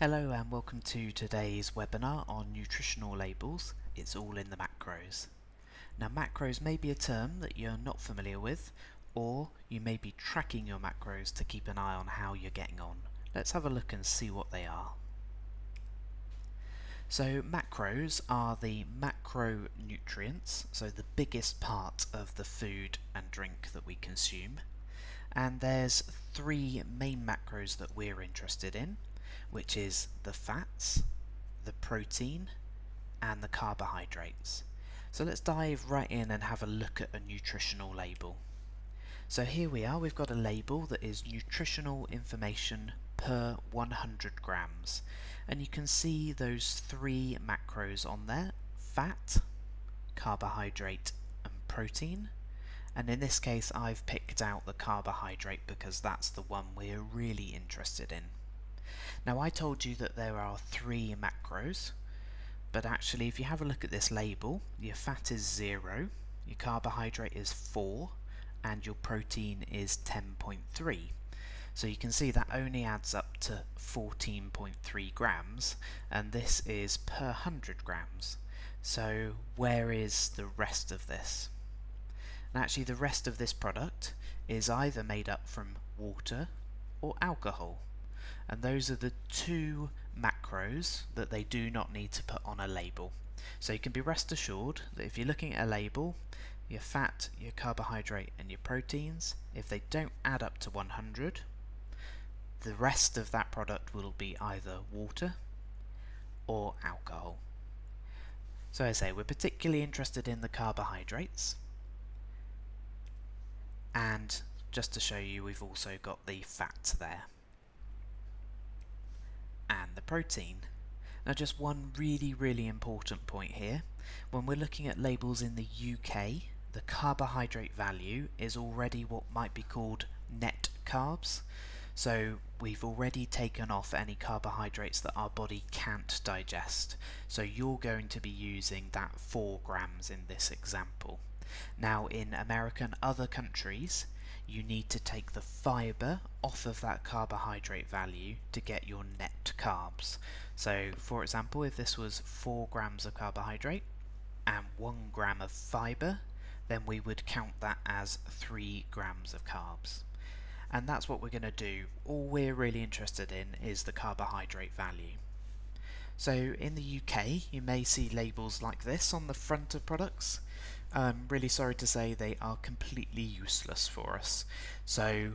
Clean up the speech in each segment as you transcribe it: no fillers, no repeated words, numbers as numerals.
Hello and welcome to today's webinar on nutritional labels. It's all in the macros. Now, macros may be a term that you're not familiar with, or you may be tracking your macros to keep an eye on how you're getting on. Let's have a look and see what they are. So macros are the macronutrients, so the biggest part of the food and drink that we consume. And there's three main macros that we're interested in, which is the fats, the protein, and the carbohydrates. So let's dive right in and have a look at a nutritional label. So here we are, we've got a label that is nutritional information per 100 grams. And you can see those three macros on there: fat, carbohydrate, and protein. And in this case I've picked out the carbohydrate because that's the one we're really interested in. Now, I told you that there are three macros, but actually if you have a look at this label, your fat is 0, your carbohydrate is 4, and your protein is 10.3. So you can see that only adds up to 14.3 grams, and this is per 100 grams. So where is the rest of this? And actually the rest of this product is either made up from water or alcohol. And those are the two macros that they do not need to put on a label. So you can be rest assured that if you're looking at a label, your fat, your carbohydrate and your proteins, if they don't add up to 100, the rest of that product will be either water or alcohol. So as I say, we're particularly interested in the carbohydrates. And just to show you, we've also got the fat there. And the protein. Now, just one really important point here. When we're looking at labels in the UK, the carbohydrate value is already what might be called net carbs. So we've already taken off any carbohydrates that our body can't digest. So you're going to be using that 4 grams in this example. Now, in America and other countries, you need to take the fibre off of that carbohydrate value to get your net carbs. So, for example, if this was 4 grams of carbohydrate and 1 gram of fibre, then we would count that as 3 grams of carbs. And that's what we're going to do. All we're really interested in is the carbohydrate value. So in the UK, you may see labels like this on the front of products. I'm really sorry to say they are completely useless for us. So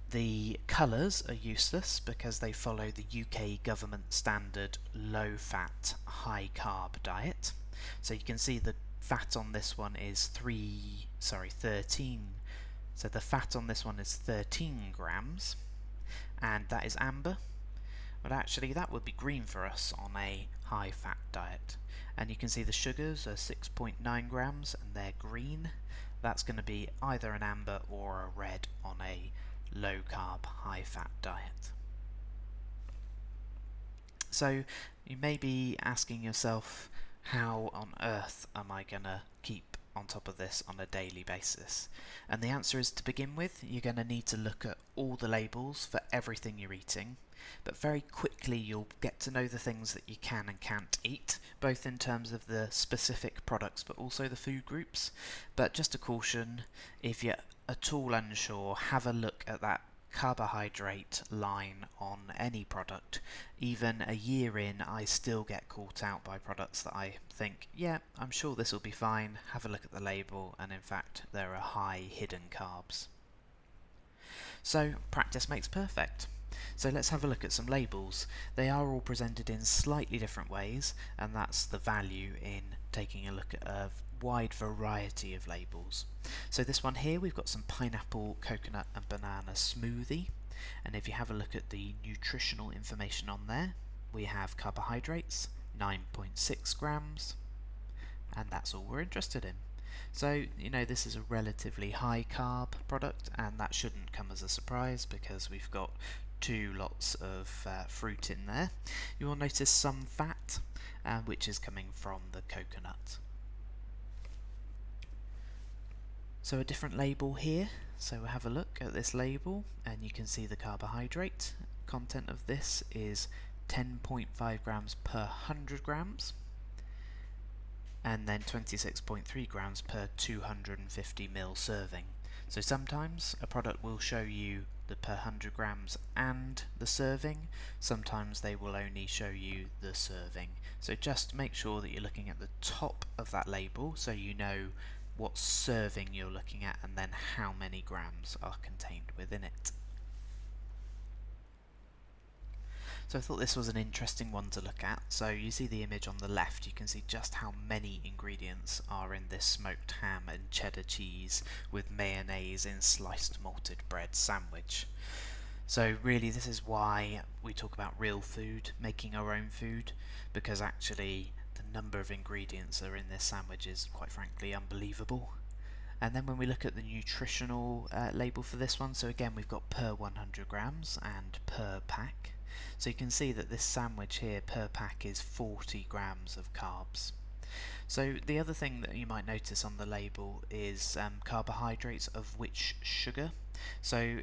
the colours are useless because they follow the UK government standard low-fat, high-carb diet. So you can see the fat on this one is 13. So the fat on this one is 13 grams, and that is amber. But actually that would be green for us on a high-fat diet. And you can see the sugars are 6.9 grams and they're green. That's going to be either an amber or a red on a low-carb, high-fat diet. So you may be asking yourself, how on earth am I going to keep on top of this on a daily basis? And the answer is, to begin with, you're going to need to look at all the labels for everything you're eating, but very quickly you'll get to know the things that you can and can't eat, both in terms of the specific products but also the food groups. But just a caution, if you're at all unsure, have a look at that carbohydrate line on any product. Even a year in, I still get caught out by products that I think, yeah, I'm sure this will be fine, have a look at the label, and in fact there are high hidden carbs. So practice makes perfect. So let's have a look at some labels. They are all presented in slightly different ways, and that's the value in taking a look at a wide variety of labels. So this one here, we've got some pineapple, coconut and banana smoothie, and if you have a look at the nutritional information on there, we have carbohydrates 9.6 grams, and that's all we're interested in. So, you know, this is a relatively high carb product, and that shouldn't come as a surprise because we've got 2 lots of fruit in there. You will notice some fat, which is coming from the coconut. So a different label here, so we'll have a look at this label and you can see the carbohydrate content of this is 10.5 grams per 100 grams, and then 26.3 grams per 250 ml serving. So sometimes a product will show you the per 100 grams and the serving, sometimes they will only show you the serving. So just make sure that you're looking at the top of that label so you know what serving you're looking at and then how many grams are contained within it. So I thought this was an interesting one to look at. So you see the image on the left, you can see just how many ingredients are in this smoked ham and cheddar cheese with mayonnaise in sliced malted bread sandwich. So really this is why we talk about real food, making our own food, because actually the number of ingredients that are in this sandwich is quite frankly unbelievable. And then when we look at the nutritional label for this one, so again we've got per 100 grams and per pack. So you can see that this sandwich here per pack is 40 grams of carbs. So the other thing that you might notice on the label is carbohydrates of which sugar. So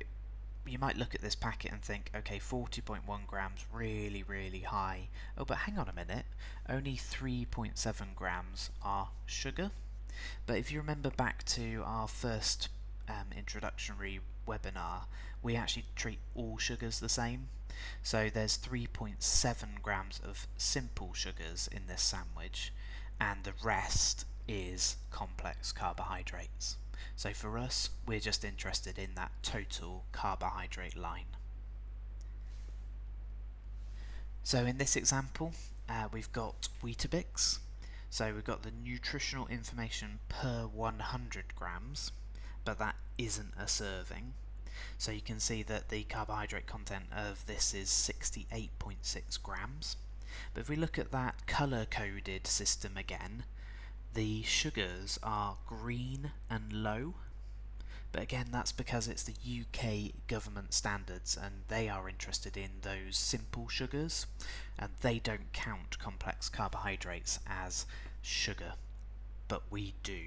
you might look at this packet and think, okay, 40.1 grams, really high. Oh, but hang on a minute, only 3.7 grams are sugar. But if you remember back to our first introductory webinar, we actually treat all sugars the same. So there's 3.7 grams of simple sugars in this sandwich, and the rest is complex carbohydrates. So for us, we're just interested in that total carbohydrate line. So in this example, we've got Weetabix. So we've got the nutritional information per 100 grams, but that isn't a serving. So you can see that the carbohydrate content of this is 68.6 grams. But if we look at that colour-coded system again, the sugars are green and low. But again, that's because it's the UK government standards and they are interested in those simple sugars and they don't count complex carbohydrates as sugar, but we do.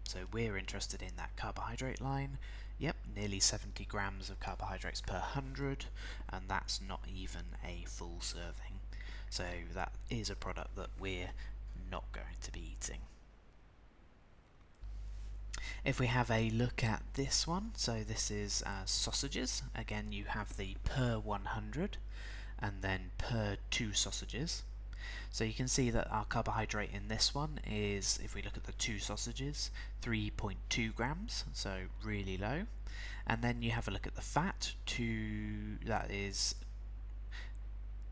So we're interested in that carbohydrate line. Yep, nearly 70 grams of carbohydrates per 100, and that's not even a full serving. So that is a product that we're not going to be eating. If we have a look at this one, so this is sausages. Again, you have the per 100 and then per 2 sausages. So you can see that our carbohydrate in this one is, if we look at the 2 sausages, 3.2 grams, so really low. And then you have a look at the fat,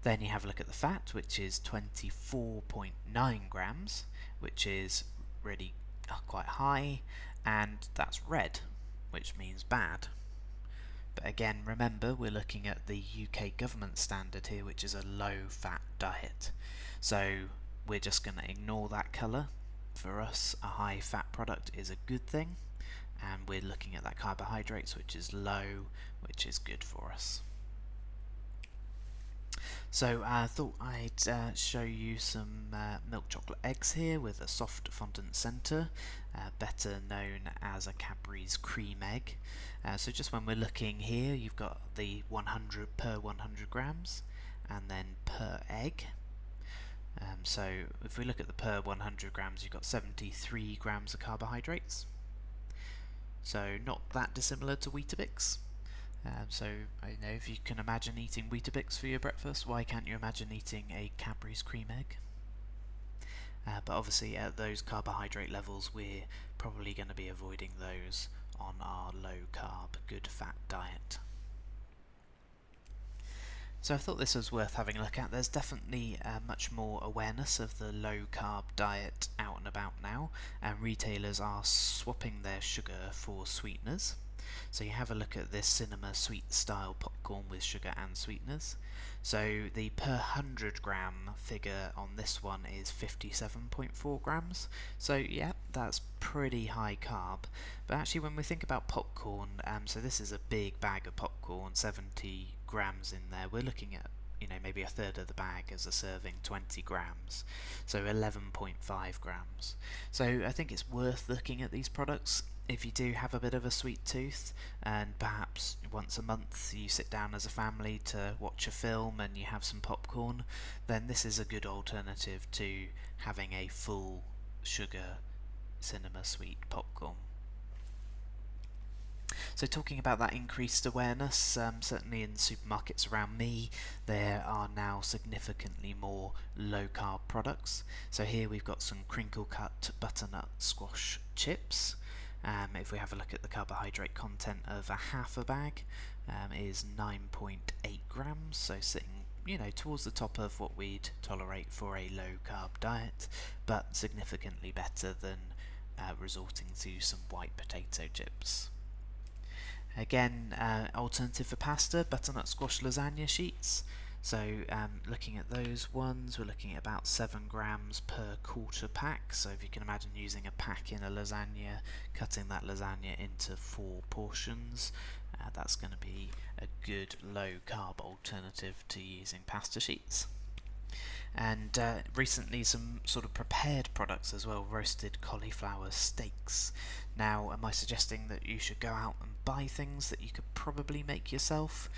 then you have a look at the fat, which is 24.9 grams, which is really quite high, and that's red, which means bad. But again, remember, we're looking at the UK government standard here, which is a low-fat diet. So we're just going to ignore that colour. For us, a high-fat product is a good thing, and we're looking at that carbohydrates, which is low, which is good for us. So I thought I'd show you some milk chocolate eggs here with a soft fondant centre, better known as a Cadbury's cream egg. So just when we're looking here, you've got the 100 per 100 grams and then per egg. So if we look at the per 100 grams, you've got 73 grams of carbohydrates. So not that dissimilar to Weetabix. So I know if you can imagine eating Weetabix for your breakfast, why can't you imagine eating a Cadbury's cream egg? But obviously at those carbohydrate levels, we're probably going to be avoiding those on our low carb, good fat diet. So I thought this was worth having a look at. There's definitely much more awareness of the low carb diet out and about now, and retailers are swapping their sugar for sweeteners. So you have a look at this cinema sweet style popcorn with sugar and sweeteners. So the per 100 gram figure on this one is 57.4 grams. So yeah, that's pretty high carb. But actually when we think about popcorn, so this is a big bag of popcorn, 70 grams in there. We're looking at, maybe a third of the bag as a serving, 20 grams. So 11.5 grams. So I think it's worth looking at these products. If you do have a bit of a sweet tooth and perhaps once a month you sit down as a family to watch a film and you have some popcorn, then this is a good alternative to having a full sugar cinema sweet popcorn. So talking about that increased awareness, certainly in supermarkets around me, there are now significantly more low-carb products. So here we've got some crinkle-cut butternut squash chips. If we have a look at the carbohydrate content of a half a bag, is 9.8 grams, so sitting towards the top of what we'd tolerate for a low-carb diet, but significantly better than resorting to some white potato chips. Again, alternative for pasta, butternut squash lasagna sheets. So looking at those ones, we're looking at about 7 grams per quarter pack. So if you can imagine using a pack in a lasagna, cutting that lasagna into 4 portions, that's going to be a good low carb alternative to using pasta sheets. And recently some sort of prepared products as well, roasted cauliflower steaks. Now, am I suggesting that you should go out and buy things that you could probably make yourself?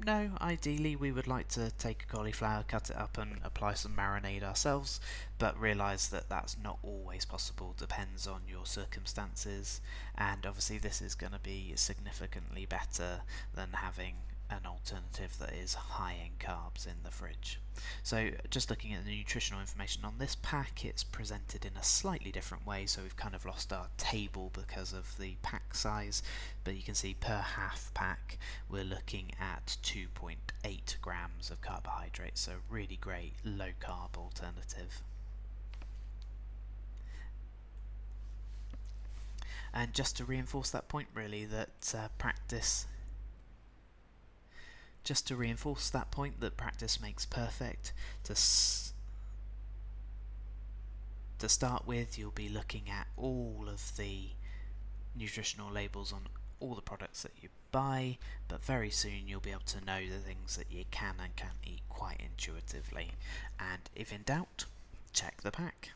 No, ideally we would like to take a cauliflower, cut it up and apply some marinade ourselves, but realise that that's not always possible, depends on your circumstances, and obviously this is going to be significantly better than having an alternative that is high in carbs in the fridge. So just looking at the nutritional information on this pack, it's presented in a slightly different way, so we've kind of lost our table because of the pack size, but you can see per half pack we're looking at 2.8 grams of carbohydrates, so really great low carb alternative. And just to reinforce that point really, that practice makes perfect. To start with, you'll be looking at all of the nutritional labels on all the products that you buy, but very soon you'll be able to know the things that you can and can't eat quite intuitively. And if in doubt, check the pack.